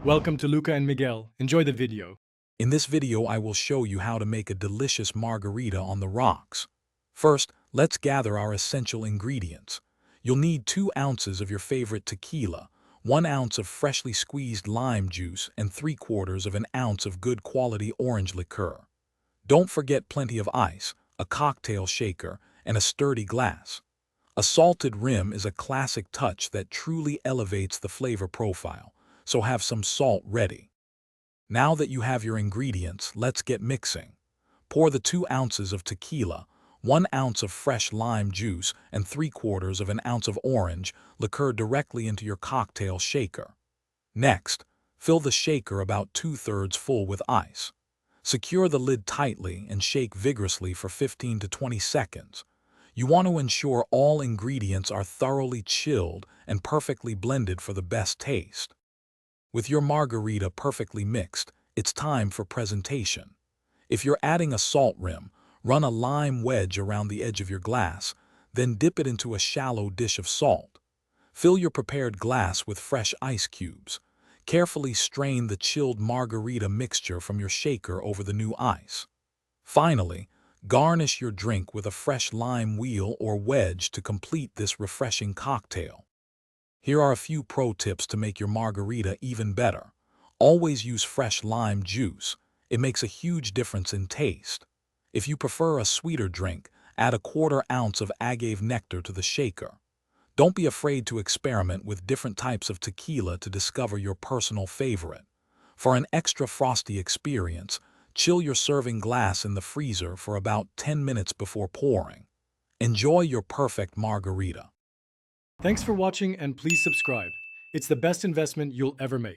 Welcome to Luca and Miguel. Enjoy the video. In this video, I will show you how to make a delicious margarita on the rocks. First, let's gather our essential ingredients. You'll need 2 ounces of your favorite tequila, 1 ounce of freshly squeezed lime juice, and 3/4 of an ounce of good quality orange liqueur. Don't forget plenty of ice, a cocktail shaker, and a sturdy glass. A salted rim is a classic touch that truly elevates the flavor profile, so have some salt ready. Now that you have your ingredients, let's get mixing. Pour the 2 ounces of tequila, 1 ounce of fresh lime juice, and 3/4 of an ounce of orange liqueur directly into your cocktail shaker. Next, fill the shaker about 2/3 full with ice. Secure the lid tightly and shake vigorously for 15 to 20 seconds. You want to ensure all ingredients are thoroughly chilled and perfectly blended for the best taste. With your margarita perfectly mixed, it's time for presentation. If you're adding a salt rim, run a lime wedge around the edge of your glass, then dip it into a shallow dish of salt. Fill your prepared glass with fresh ice cubes. Carefully strain the chilled margarita mixture from your shaker over the new ice. Finally, garnish your drink with a fresh lime wheel or wedge to complete this refreshing cocktail. Here are a few pro tips to make your margarita even better. Always use fresh lime juice. It makes a huge difference in taste. If you prefer a sweeter drink, add a 1/4 ounce of agave nectar to the shaker. Don't be afraid to experiment with different types of tequila to discover your personal favorite. For an extra frosty experience, chill your serving glass in the freezer for about 10 minutes before pouring. Enjoy your perfect margarita. Thanks for watching and please subscribe. It's the best investment you'll ever make.